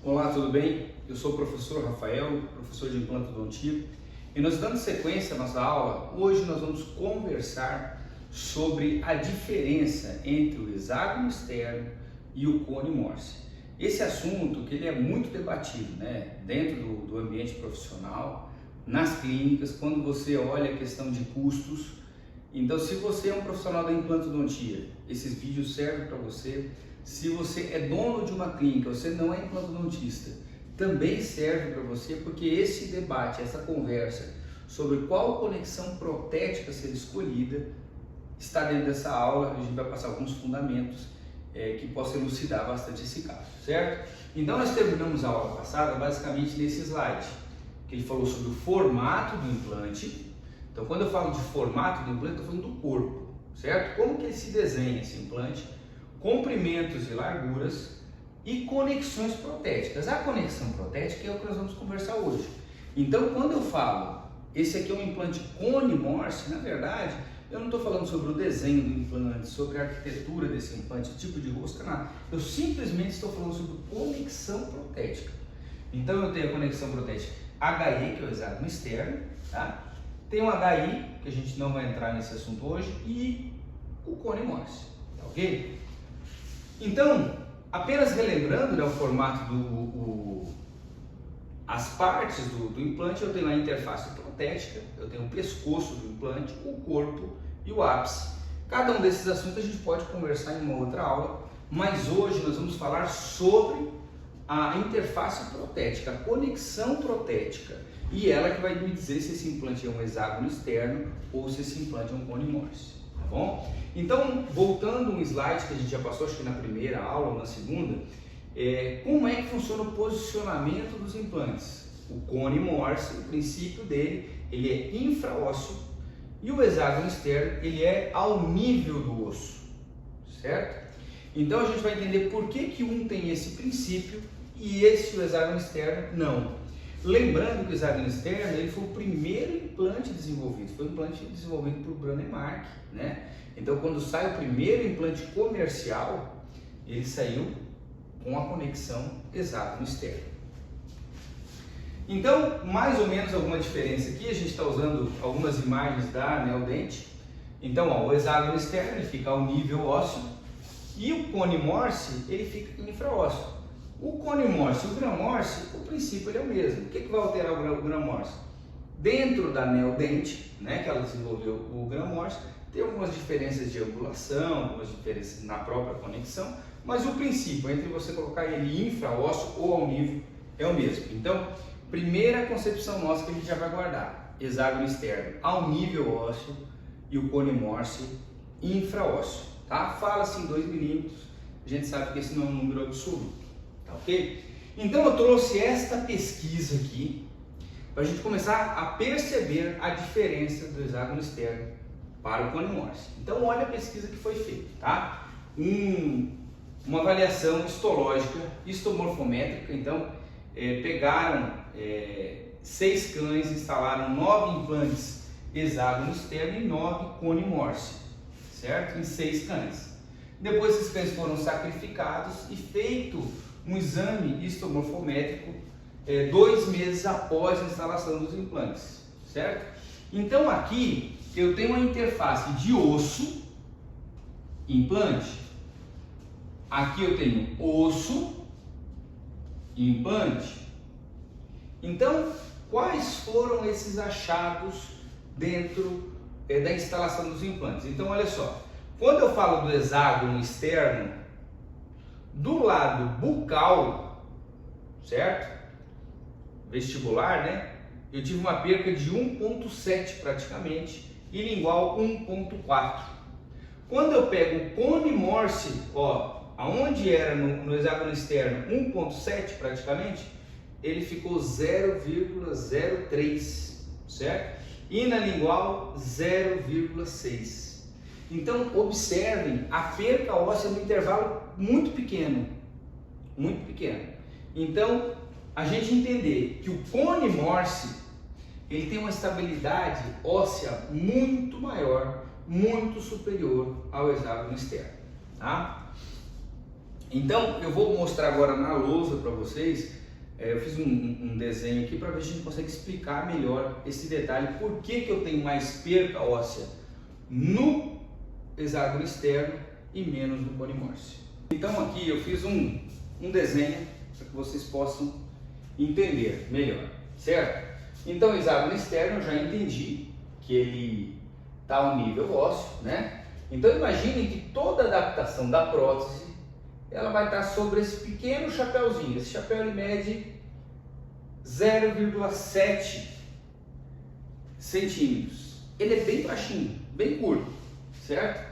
Olá, tudo bem? Eu sou o professor Rafael, professor de implantodontia, e nós dando sequência à nossa aula, hoje nós vamos conversar sobre a diferença entre o hexágono externo e o cone Morse. Esse assunto que ele é muito debatido, né? Dentro do ambiente profissional, nas clínicas, quando você olha a questão de custos. Então, se você é um profissional da implantodontia, esses vídeos servem para você. Se você é dono de uma clínica, você não é implantodontista, também serve para você, porque esse debate, essa conversa sobre qual conexão protética ser escolhida está dentro dessa aula. A gente vai passar alguns fundamentos que possam elucidar bastante esse caso, certo? Então nós terminamos a aula passada basicamente nesse slide, que ele falou sobre o formato do implante. Então quando eu falo de formato do implante, eu estou falando do corpo, certo? Como que ele se desenha esse implante, comprimentos e larguras e conexões protéticas. A conexão protética é o que nós vamos conversar hoje. Então quando eu falo, esse aqui é um implante cone Morse, na verdade, eu não estou falando sobre o desenho do implante, sobre a arquitetura desse implante, tipo de rosca, nada. Eu simplesmente estou falando sobre conexão protética. Então eu tenho a conexão protética HE, que é o hexágono externo, tá? Tem o HI, que a gente não vai entrar nesse assunto hoje, e o cone Morse, tá ok? Então, apenas relembrando, né, o formato as partes do implante, eu tenho a interface protética, eu tenho o pescoço do implante, o corpo e o ápice. Cada um desses assuntos a gente pode conversar em uma outra aula, mas hoje nós vamos falar sobre a interface protética, a conexão protética, e ela que vai me dizer se esse implante é um hexágono externo ou se esse implante é um cone Morse, tá bom? Então, voltando um slide que a gente já passou, acho que na primeira aula ou na segunda, como é que funciona o posicionamento dos implantes? O cone Morse, o princípio dele, ele é infraósseo, e o hexágono externo, ele é ao nível do osso, certo? Então a gente vai entender por que um tem esse princípio e esse, o hexágono externo, não. Lembrando que o hexágono externo, ele foi o primeiro implante desenvolvido, foi um implante desenvolvido por Brånemark, né? Então quando sai o primeiro implante comercial, ele saiu com a conexão hexágono externo. Então, mais ou menos alguma diferença aqui, a gente está usando algumas imagens da Neodent. Então, ó, o hexágono externo ele fica ao nível ósseo e o cone Morse ele fica infraósseo. O cone Morse e o Gram Morse, o princípio ele é o mesmo. O que vai alterar o Gram Morse? Dentro da Neodent, né, que ela desenvolveu o Gram Morse, tem algumas diferenças de angulação, algumas diferenças na própria conexão, mas o princípio entre você colocar ele infraósseo ou ao nível é o mesmo. Então, primeira concepção nossa que a gente já vai guardar: hexágono externo ao nível ósseo e o cone Morse infraósseo, tá? Fala-se em 2 milímetros, a gente sabe que esse não é um número absoluto, tá ok? Então eu trouxe esta pesquisa aqui para a gente começar a perceber a diferença do hexágono externo para o cone Morse. Então olha a pesquisa que foi feita, tá? Uma avaliação histológica, histomorfométrica. Então pegaram 6 cães, instalaram 9 implantes hexágono externo e 9 cone Morse, certo? Em 6 cães. Depois esses cães foram sacrificados e feito um exame histomorfométrico 2 meses após a instalação dos implantes, certo? Então aqui eu tenho uma interface de osso, implante. Aqui eu tenho osso, implante. Então, quais foram esses achados dentro da instalação dos implantes? Então, olha só, quando eu falo do hexágono externo, do lado bucal, certo? Vestibular, né? Eu tive uma perca de 1,7 praticamente, e lingual 1,4. Quando eu pego o cone Morse, ó, aonde era no hexágono externo 1,7 praticamente, ele ficou 0,03, certo? E na lingual 0,6. Então observem a perca óssea no intervalo muito pequeno, muito pequeno. Então a gente entender que o cone Morse ele tem uma estabilidade óssea muito maior, muito superior ao hexágono externo, tá? Então eu vou mostrar agora na lousa para vocês. Eu fiz um desenho aqui para ver se a gente consegue explicar melhor esse detalhe. Por que eu tenho mais perca óssea no hexágono externo e menos no cone Morse? Então aqui eu fiz um desenho para que vocês possam entender melhor, certo? Então o hexágono externo eu já entendi que ele está ao nível ósseo, né? Então imaginem que toda adaptação da prótese ela vai estar sobre esse pequeno chapéuzinho. Esse chapéu ele mede 0,7 centímetros. Ele é bem baixinho, bem curto, certo?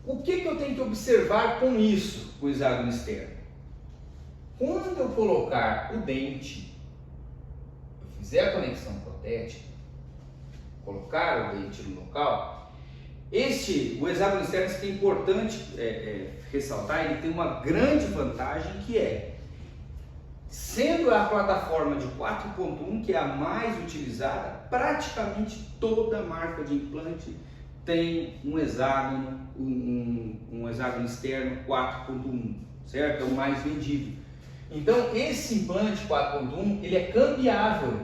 O que eu tenho que observar com isso, com o hexágono externo? Quando eu colocar o dente, eu fizer a conexão protética, colocar o dente no local, o hexágono externo, isso que é importante ressaltar, ele tem uma grande vantagem que é, sendo a plataforma de 4.1, que é a mais utilizada, praticamente toda marca de implante tem um hexágono, um hexágono externo 4.1, certo? É o mais vendido. Então esse implante 4.1, ele é cambiável.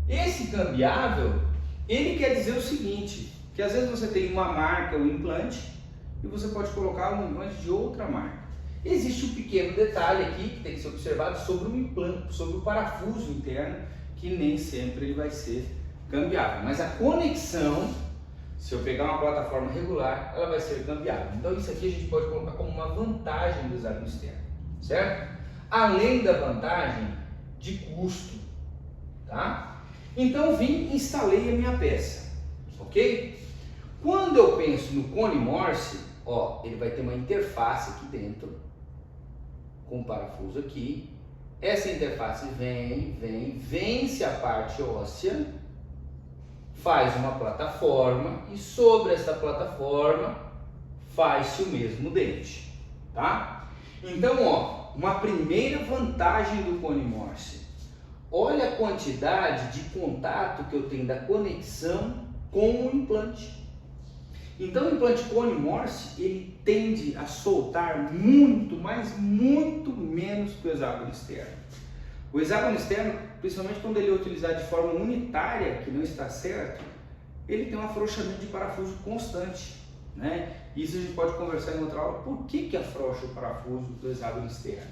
Esse cambiável, ele quer dizer o seguinte, que às vezes você tem uma marca, um implante, e você pode colocar um implante de outra marca. Existe um pequeno detalhe aqui que tem que ser observado sobre o implante, sobre o parafuso interno, que nem sempre ele vai ser cambiável. Mas a conexão, se eu pegar uma plataforma regular, ela vai ser cambiável. Então isso aqui a gente pode colocar como uma vantagem do hexágono externo, certo? Além da vantagem de custo, tá? Então vim e instalei a minha peça, ok? Quando eu penso no cone Morse, ó, ele vai ter uma interface aqui dentro, com um parafuso aqui. Essa interface vence a parte óssea, faz uma plataforma e sobre essa plataforma faz-se o mesmo dente, tá? Então, ó, uma primeira vantagem do cone Morse. Olha a quantidade de contato que eu tenho da conexão com o implante. Então o implante cone Morse, ele tende a soltar muito, mas muito menos que o hexágono externo. O hexágono externo, principalmente quando ele é utilizado de forma unitária, que não está certo, ele tem um afrouxamento de parafuso constante, né? Isso a gente pode conversar em outra aula, por que afrouxa o parafuso do hexágono externo.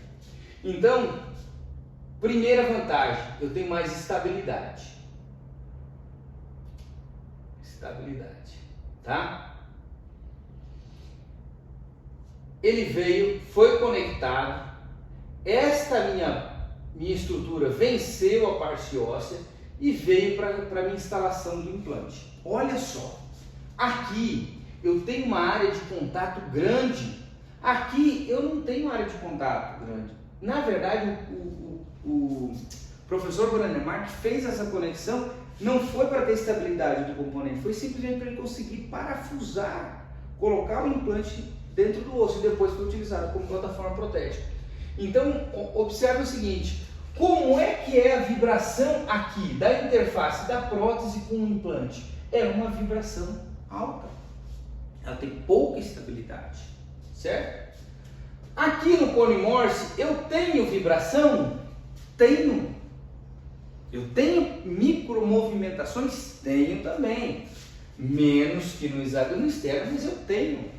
Então, primeira vantagem, eu tenho mais estabilidade. Estabilidade, tá? Ele foi conectado, esta minha estrutura venceu a parte óssea e veio para a minha instalação do implante. Olha só, aqui eu tenho uma área de contato grande, aqui eu não tenho área de contato grande. Na verdade, o professor Brandemark fez essa conexão, não foi para ter estabilidade do componente, foi simplesmente para ele conseguir parafusar, colocar o implante dentro do osso e depois foi utilizado como plataforma protética. Então, observe o seguinte, como é que é a vibração aqui da interface da prótese com o implante? É uma vibração alta, ela tem pouca estabilidade, certo? Aqui no cone Morse eu tenho vibração? Tenho. Eu tenho micromovimentações? Tenho também. Menos que no hexágono externo, mas eu tenho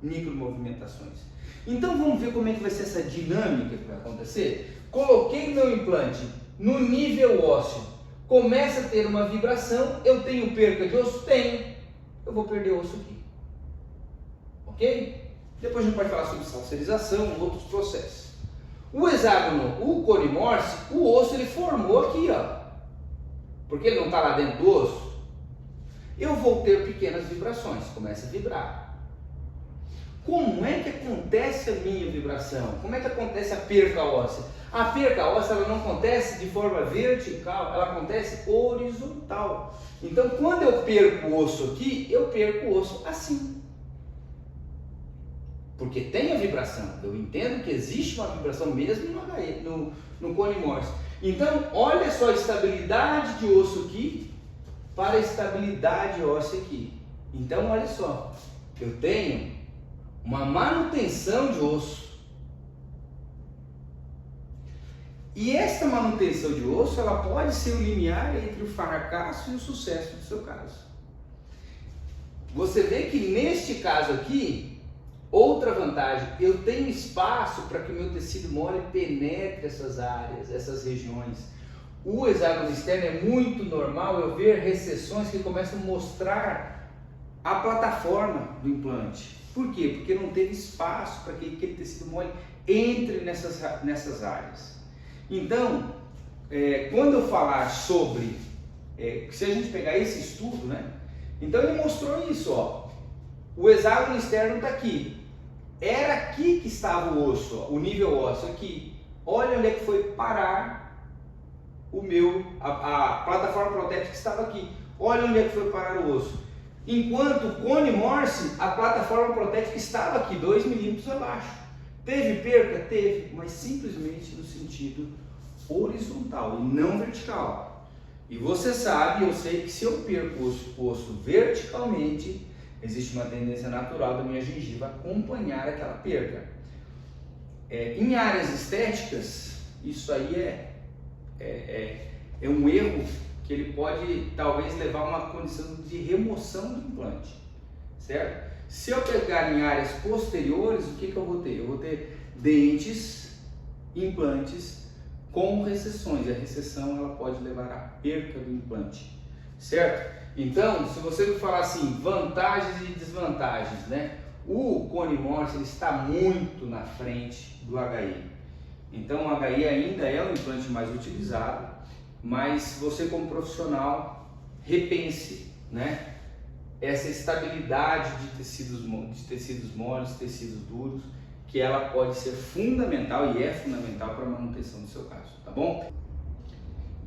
micromovimentações. Então vamos ver como é que vai ser essa dinâmica que vai acontecer? Coloquei meu implante no nível ósseo, começa a ter uma vibração, eu tenho perca de osso? Tenho. Eu vou perder osso aqui. Ok? Depois a gente pode falar sobre salserização, outros processos. O hexágono, o cone Morse, o osso ele formou aqui, ó. Porque ele não está lá dentro do osso. Eu vou ter pequenas vibrações, começa a vibrar. Como é que acontece a minha vibração? Como é que acontece a perca óssea? A perca óssea ela não acontece de forma vertical, ela acontece horizontal. Então quando eu perco o osso aqui, eu perco o osso assim. Porque tem a vibração, eu entendo que existe uma vibração mesmo no cone Morse. Então, olha só a estabilidade de osso aqui para a estabilidade óssea aqui. Então, olha só, eu tenho uma manutenção de osso. E esta manutenção de osso, ela pode ser o limiar entre o fracasso e o sucesso do seu caso. Você vê que neste caso aqui, outra vantagem, eu tenho espaço para que o meu tecido mole penetre essas áreas, essas regiões. O hexágono externo é muito normal eu ver recessões que começam a mostrar a plataforma do implante. Por quê? Porque não teve espaço para que aquele tecido mole entre nessas áreas. Então, quando eu falar sobre, se a gente pegar esse estudo, né? Então ele mostrou isso, ó. O hexágono externo está aqui. Era aqui que estava o osso, ó, o nível ósseo aqui. Olha onde é que foi parar a plataforma protética estava aqui. Olha onde é que foi parar o osso. Enquanto o cone Morse, a plataforma protética estava aqui, 2 milímetros abaixo. Teve perca? Teve, mas simplesmente no sentido horizontal e não vertical. E você sabe, eu sei que se eu perco o osso verticalmente, existe uma tendência natural da minha gengiva acompanhar aquela perca. Em áreas estéticas, isso aí é um erro que ele pode talvez levar a uma condição de remoção do implante, certo? Se eu pegar em áreas posteriores, o que eu vou ter? Eu vou ter dentes, implantes com recessões. A recessão ela pode levar à perca do implante, certo? Então, se você me falar assim, vantagens e desvantagens, né? O cone Morse ele está muito na frente do HI. Então, o HI ainda é o implante mais utilizado, mas você como profissional repense, né? Essa estabilidade de tecidos moles, tecidos duros, que ela pode ser fundamental e é fundamental para a manutenção do seu caso, tá bom?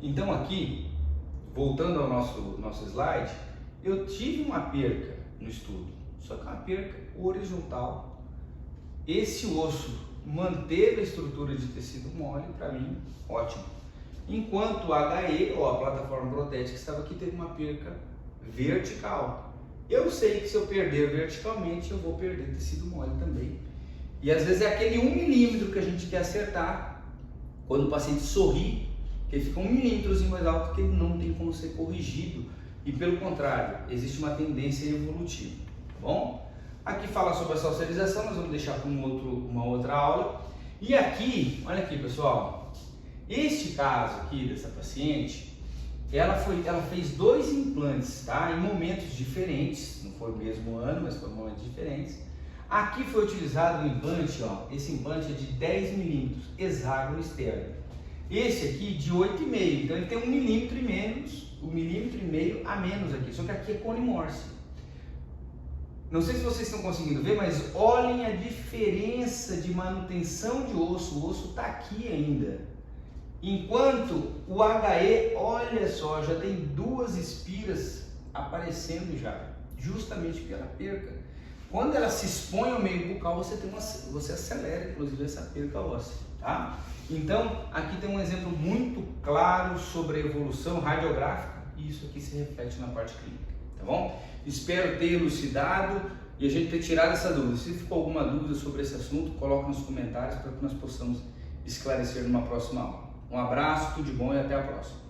Então aqui, voltando ao nosso slide, eu tive uma perca no estudo, só que uma perca horizontal. Esse osso manteve a estrutura de tecido mole, para mim, ótimo. Enquanto o HE, ou a plataforma protética que estava aqui, teve uma perca vertical. Eu sei que se eu perder verticalmente, eu vou perder tecido mole também. E às vezes é aquele 1 milímetro que a gente quer acertar. Quando o paciente sorri, que ele fica 1 milímetro mais alto, que ele não tem como ser corrigido. E pelo contrário, existe uma tendência evolutiva, tá bom? Aqui fala sobre a socialização, nós vamos deixar para uma outra aula. E aqui, olha aqui pessoal, este caso aqui dessa paciente, ela fez 2 implantes, tá? Em momentos diferentes, não foi o mesmo ano, mas foi momentos diferentes. Aqui foi utilizado um implante, ó, esse implante é de 10 milímetros, hexágono externo. Esse aqui de 8,5, então ele tem 1 milímetro e menos, 1,5 milímetros a menos aqui, só que aqui é cone Morse. Não sei se vocês estão conseguindo ver, mas olhem a diferença de manutenção de osso, o osso está aqui ainda. Enquanto o HE, olha só, já tem 2 espiras aparecendo já, justamente pela perca. Quando ela se expõe ao meio bucal, você acelera, inclusive, essa perca óssea, tá? Então, aqui tem um exemplo muito claro sobre a evolução radiográfica e isso aqui se reflete na parte clínica, tá bom? Espero ter elucidado e a gente ter tirado essa dúvida. Se ficou alguma dúvida sobre esse assunto, coloque nos comentários para que nós possamos esclarecer numa próxima aula. Um abraço, tudo de bom e até a próxima.